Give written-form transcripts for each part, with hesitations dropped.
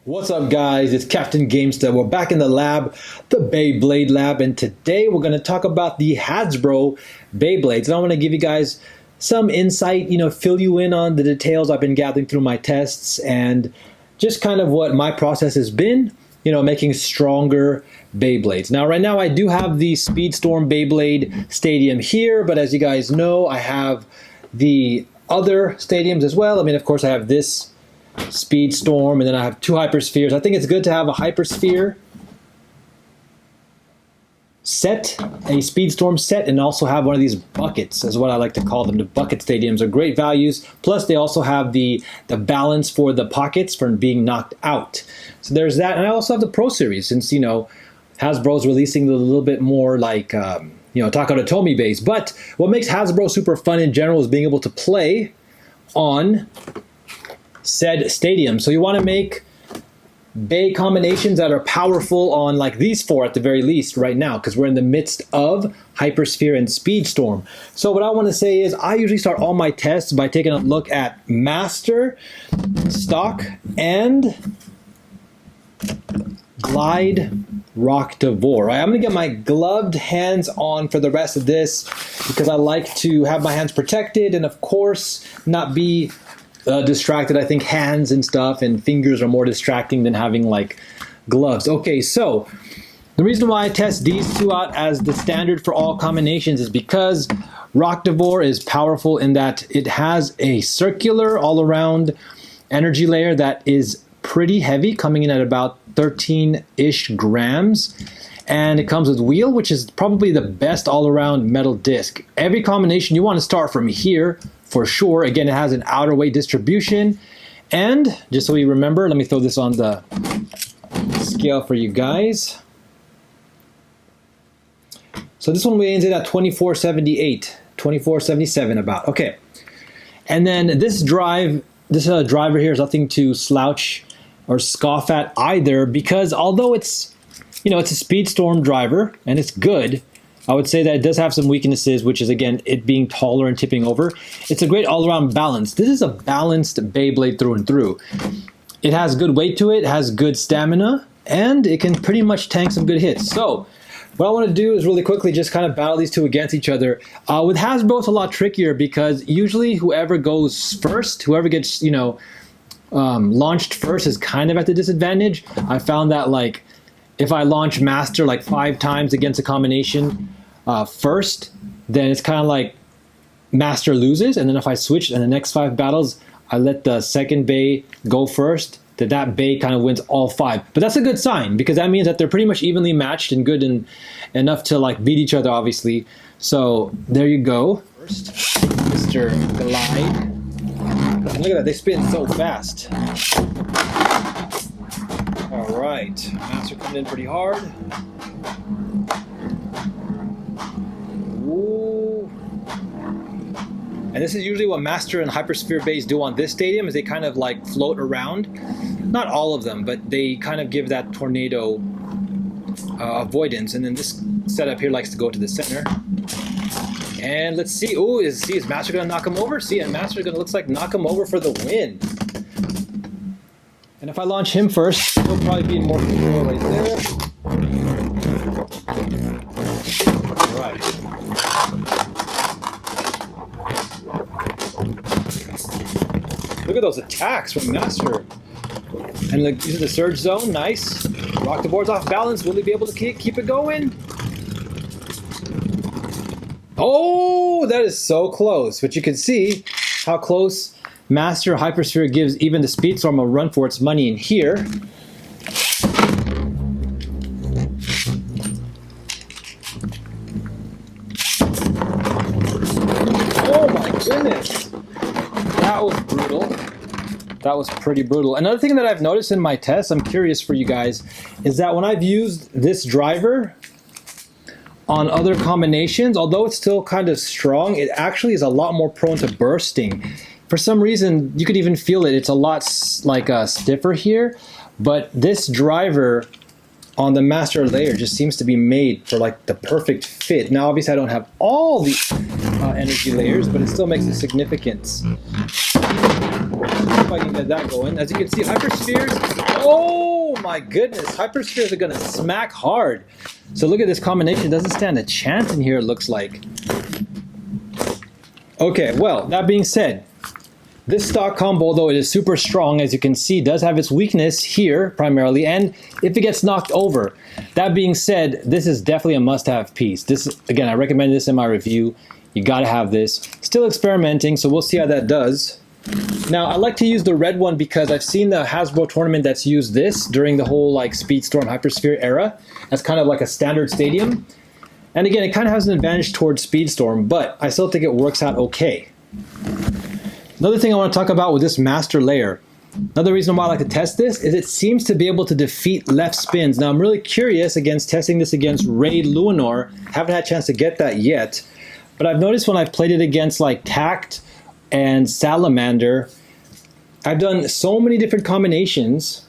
What's up, guys? It's Captain Gamesta. We're back in the lab, the Beyblade lab, and today we're going to talk about the Hasbro Beyblades. And I want to give you guys some insight, fill you in on the details I've been gathering through my tests and just kind of what my process has been, making stronger Beyblades. Now, right now I do have the Speedstorm Beyblade Stadium here, but as you guys know, I have the other stadiums as well. Of course, I have this Speedstorm, and then I have two Hyperspheres. I think it's good to have a Hypersphere set, a Speedstorm set, and also have one of these buckets, is what I like to call them. The bucket stadiums are great values. Plus, they also have the balance for the pockets for being knocked out. So there's that, and I also have the Pro Series, since Hasbro's releasing a little bit more like Takara Tomy base. But what makes Hasbro super fun in general is being able to play on said stadium. So you want to make bay combinations that are powerful on like these four at the very least right now, because we're in the midst of Hypersphere and Speedstorm. So what I want to say is I usually start all my tests by taking a look at Master, Stock, and Glide Rock Devore. I'm going to get my gloved hands on for the rest of this because I like to have my hands protected and of course not be distracted. I think hands and stuff and fingers are more distracting than having like gloves. Okay, so the reason why I test these two out as the standard for all combinations is because Rock Devore is powerful in that it has a circular all-around energy layer that is pretty heavy, coming in at about 13-ish grams. And it comes with wheel, which is probably the best all-around metal disc. Every combination, you want to start from here for sure. Again, it has an outer weight distribution. And just so you remember, let me throw this on the scale for you guys. So this one weighs in at 2478, 2477 about. Okay. And then this driver here is nothing to slouch or scoff at either, because although it's it's a Speedstorm driver and it's good, I would say that it does have some weaknesses, which is, again, it being taller and tipping over. It's a great all-around balance. This is a balanced Beyblade through and through. It has good weight to it, has good stamina, and it can pretty much tank some good hits. So what I want to do is really quickly just kind of battle these two against each other. With Hasbro, it's a lot trickier because usually whoever goes first, whoever gets, launched first is kind of at the disadvantage. I found that, like, if I launch Master like 5 times against a combination first, then it's kind of like Master loses. And then if I switch in the next 5 battles, I let the second Bay go first, that Bay kind of wins all 5. But that's a good sign because that means that they're pretty much evenly matched and good and enough to like beat each other, obviously. So there you go. First, Mr. Glide. And look at that, they spin so fast. All right, Master coming in pretty hard. Ooh. And this is usually what Master and Hypersphere Bays do on this stadium, is they kind of like float around. Not all of them, but they kind of give that tornado avoidance. And then this setup here likes to go to the center. And let's see. Oh, is Master going to knock him over? See, and Master going to looks like knock him over for the win. And if I launch him first, he'll probably be in more control right there. All right. Look at those attacks from Master. And like, this is the surge zone. Nice. Rock the boards off balance. Will he be able to keep it going? Oh, that is so close. But you can see how close Master Hypersphere gives even the Speedstorm a run for its money in here. Oh my goodness! That was brutal. That was pretty brutal. Another thing that I've noticed in my tests, I'm curious for you guys, is that when I've used this driver on other combinations, although it's still kind of strong, it actually is a lot more prone to bursting. For some reason, you could even feel it. It's a lot stiffer here, but this driver on the Master layer just seems to be made for like the perfect fit. Now, obviously, I don't have all the energy layers, but it still makes a significance. if I can get that going. As you can see, hyperspheres. Oh my goodness, hyperspheres are gonna smack hard. So look at this combination. It doesn't stand a chance in here, it looks like. Okay, well, that being said, this stock combo, although it is super strong, as you can see, does have its weakness here primarily, and if it gets knocked over. That being said, this is definitely a must-have piece. This, again, I recommend this in my review. You gotta have this. Still experimenting, so we'll see how that does. Now, I like to use the red one because I've seen the Hasbro tournament that's used this during the whole like Speedstorm Hypersphere era. That's kind of like a standard stadium. And again, it kind of has an advantage towards Speedstorm, but I still think it works out okay. Another thing I want to talk about with this master layer, another reason why I like to test this is it seems to be able to defeat left spins. Now I'm really curious against testing this against Raid Luinor. Haven't had a chance to get that yet, but I've noticed when I've played it against like Tact and Salamander, I've done so many different combinations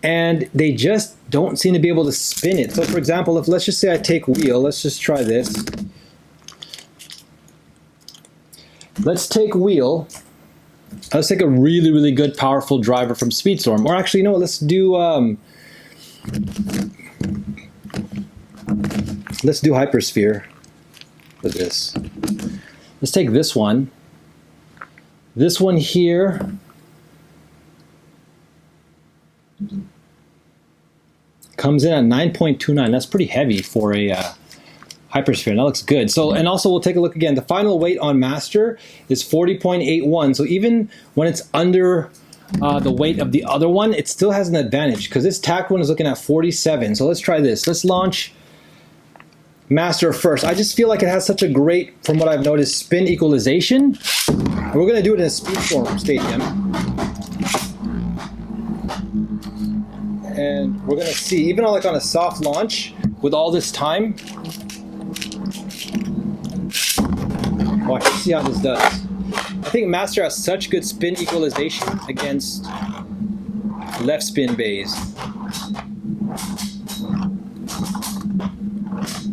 and they just don't seem to be able to spin it. So for example, if let's just say I take wheel, let's just try this. Let's take wheel. Let's take a really, really good, powerful driver from Speedstorm. Or actually, no, let's do Hypersphere with this. Let's take this one. This one here. Comes in at 9.29. That's pretty heavy for a Hypersphere. That looks good. So, and also we'll take a look again. The final weight on Master is 40.81. So even when it's under the weight of the other one, it still has an advantage because this Tact one is looking at 47. So let's try this. Let's launch Master first. I just feel like it has such a great, from what I've noticed, spin equalization. And we're going to do it in a Speedstorm stadium. And we're going to see, even on, like on a soft launch, with all this time, watch, see how this does. I think Master has such good spin equalization against left spin bays.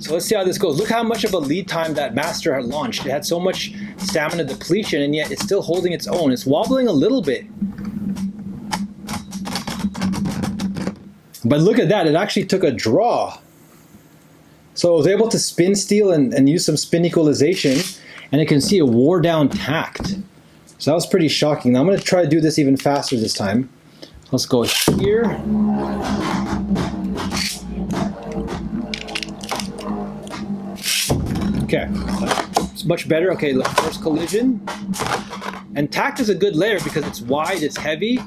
So let's see how this goes. Look how much of a lead time that Master had launched. It had so much stamina depletion, and yet it's still holding its own. It's wobbling a little bit. But look at that, it actually took a draw. So it was able to spin steal and use some spin equalization, and you can see it wore down Tact. So that was pretty shocking. Now I'm going to try to do this even faster this time. Let's go here. Okay, it's much better. Okay, look, first collision. And Tact is a good layer because it's wide, it's heavy,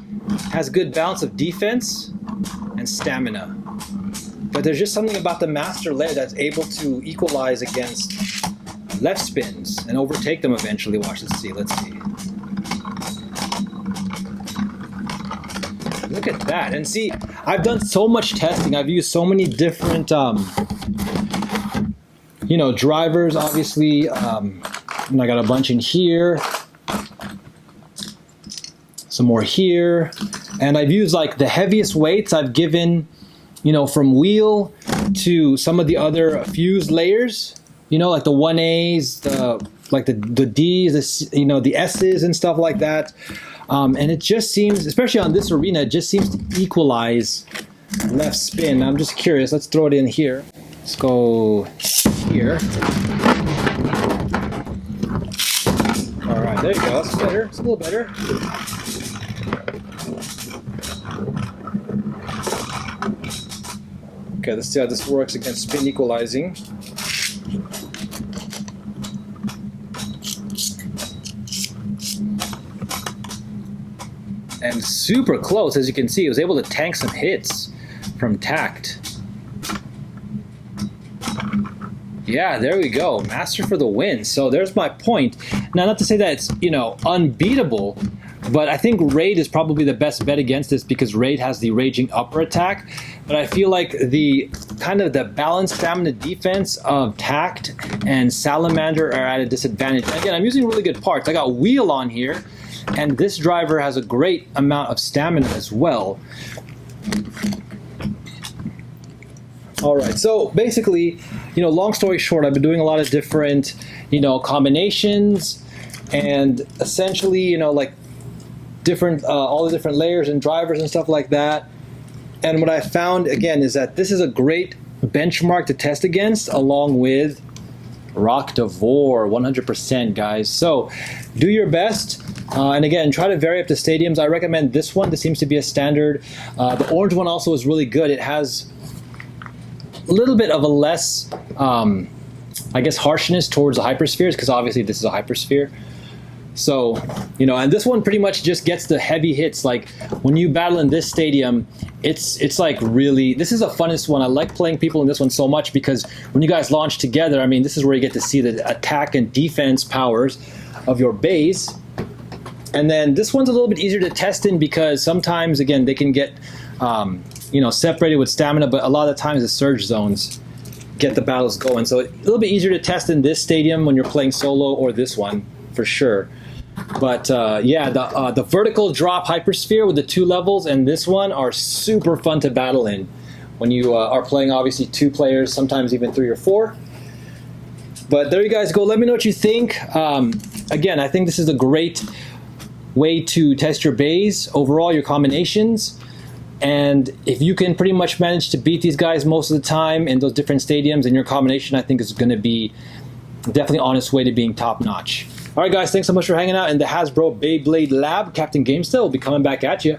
has good balance of defense and stamina. But there's just something about the Master layer that's able to equalize against left spins and overtake them eventually. Watch, let's see. Look at that. And see, I've done so much testing. I've used so many different, drivers, obviously. And I got a bunch in here. Some more here. And I've used like the heaviest weights I've given, from wheel to some of the other fused layers, like the 1As, the Ds, the S's and stuff like that. And it just seems, especially on this arena, it just seems to equalize left spin. I'm just curious. Let's throw it in here. Let's go here. All right, there you go. That's better. It's a little better. Okay, let's see how this works against spin equalizing. And super close, as you can see, it was able to tank some hits from Tact. Yeah, there we go. Master for the win. So there's my point. Now, not to say that it's, unbeatable, but I think Raid is probably the best bet against this because Raid has the raging upper attack. But I feel like the balanced stamina defense of Tact and Salamander are at a disadvantage. And again, I'm using really good parts. I got Wheel on here, and this driver has a great amount of stamina as well. All right, so basically, long story short, I've been doing a lot of different, combinations, and essentially, different, all the different layers and drivers and stuff like that. And what I found, again, is that this is a great benchmark to test against, along with Rock Devore, 100%, guys. So do your best. And again, try to vary up the stadiums. I recommend this one. This seems to be a standard. The orange one also is really good. It has a little bit of a less, I guess, harshness towards the hyperspheres, because obviously this is a hypersphere. So, you know, and this one pretty much just gets the heavy hits. Like when you battle in this stadium, it's like really, this is the funnest one. I like playing people in this one so much because when you guys launch together, I mean, this is where you get to see the attack and defense powers of your base. And then this one's a little bit easier to test in because sometimes, again, they can get, you know, separated with stamina, but a lot of the times the surge zones get the battles going. So a little bit easier to test in this stadium when you're playing solo, or this one for sure. But yeah, the vertical drop hypersphere with the 2 levels and this one are super fun to battle in when you are playing, obviously, 2 players, sometimes even 3 or 4. But there you guys go. Let me know what you think. Again, I think this is a great way to test your bays, overall your combinations. And if you can pretty much manage to beat these guys most of the time in those different stadiums, and your combination, I think, is going to be definitely on its way to being top notch. All right, guys, thanks so much for hanging out in the Hasbro Beyblade Lab. Captain GameStyle will be coming back at you.